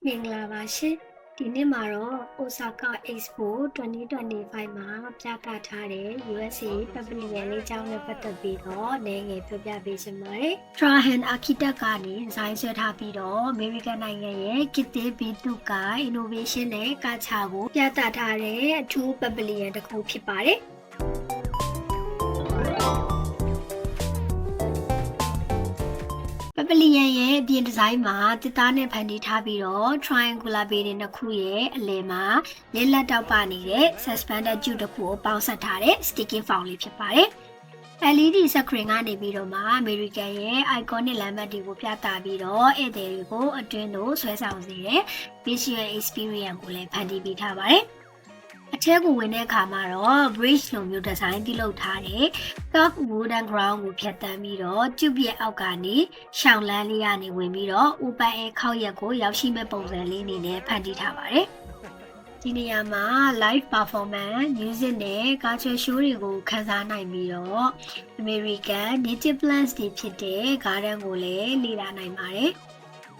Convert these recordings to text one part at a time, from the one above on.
မင်္ဂလာပါရှင်ဒီနေ့မှာတော့ Osaka Expo 2025မှာပြသထားတဲ့ USA Pavilion လေးကျောင်းနဲ့ပတ်သက်ပြီးတော့အနေငယ်ပြောပြပေးချင်ပါတယ် Trahan Architect ကနေဒီဇိုင်းဆွဲထားပြီးတော့ American နိုင်ငံရဲ့ Kitty B2 က Innovation နဲ့ကာချာကိုပြသထားတဲ့အထူး Pavilion တစ်ခုဖြစ်ပါတယ်ပပလီယန်ရဲ့အပြင်ဒီဇိုင်းမှာတစ်သားနဲ့ဖန်တီးထားပြီးတော့ triangular bay တွေနှစ်ခုရဲ့အလယ်မှာလေးလက်တောက်ပနေတဲ့ suspended tube တစ်ခုကိုပေါင်းစပ်ထားတဲ့ sticking found လေးဖြစ်ပါတယ်။ LED screen ကနေပြီးတော့မှ American ရဲ့ iconic landmark တွေကိုပြသပြီးတော့ဧည့်သည်တွေကိုအတွင်းသို့ဆွဲဆောင်စေတဲ့ visual experience ကိုလည်းဖန်တီးပေးထားပါတယ်။အထက်ကိုဝင်တဲ့အခါမှာတော့ bridge လိုမျိုးဒီဇိုင်းပြုလုပ်ထားတဲ့ curved wooden ground ကိုဖြတ်တန်းပြီးတော့ tube ရဲ့အောက်ကနေရှောင်းလန်းလေးကနေဝင်ပြီးတော့ open air ခောက်ရက်ကိုရောက်ရှိမဲ့ပုံစံလေးအနေနဲ့ဖန်တီးထားပါတယ်။ဒီနေရာမှာ live performance, music နဲ့ culture show တွေကိုခန်းစားနိုင်ပြီးတော့ American native plants တွေဖြစ်တဲ့ garden ကိုလည်းလေ့လာနိုင်ပါတယ်။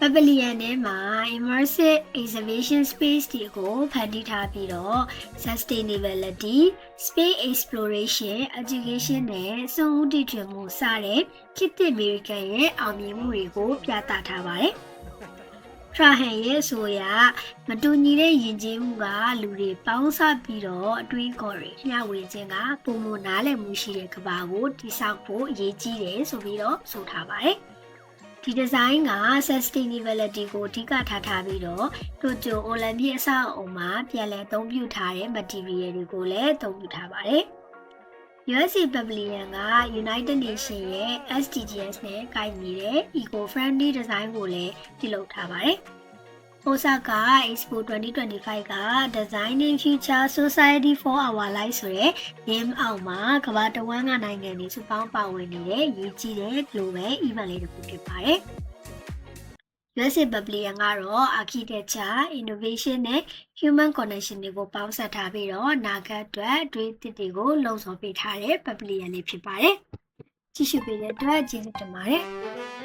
Pavilion ထဲမှာ immersive exhibition space တွေကိုဖန်တီးထားပြီးတော့ sustainability, space exploration, education နဲ့စွန့်ဦးတည်ထွင်မှုစတဲ့ခေတ်သစ် American ရဲ့အောင်မြင်မှုတွေကိုပြသထားပါတယ်။ Trahan ရဲ့အဆိုအရမတူညီတဲ့ယဉ်ကျေးမှုကလူတွေပေါင်းစပ်ပြီးတော့အတွေးအခေါ်တွေမျှဝေခြင်းကပုံမနားလည်မှုရှိတဲ့ကမ္ဘာကိုတည်ဆောက်ဖို့အရေးကြီးတယ်ဆိုပြီးတော့ဆိုထားပါတယ်။ဒီဒီဇိုင်းက sustainability ကိုအဓိကထားပြီးတော့တိုကျိုအိုလံပစ်အဆောက်အအုံမှာပြန်လည်အသုံးပြုထားတဲ့ material တွေကိုလည်းအသုံးပြုထားပါတယ်။ USA Pavilion က United Nations ရဲ့ SDGs နဲ့ကိုက်ညီတဲ့ eco-friendly design ကိုလည်းပြုလုပ်ထားပါတယ်။ Osaka Expo 2025 က Designing Future Society for Our Lives ဆိုတဲ့ theme အောက်မှာကမ္ဘာတစ်ဝန်းကနိုင်ငံတွေစုပေါင်းပါဝင်နေတဲ့ရည်ကြီးတဲ့ global event လေးတစ်ခုဖြစ်ပါတယ်။ USA Pavilion ကတော့ architecture, innovation နဲ့ human connection တွေကိုပေါင်းစပ်ထားပြီးတော့အနာဂတ်အတွက်အတွေးသစ်တွေကိုလှုံ့ဆော်ပေးထားတဲ့ Pavilion လေးဖြစ်ပါတယ်။ကြည့်ရှုပေးတဲ့အတွက်ကျေးဇူးတင်ပါတယ်။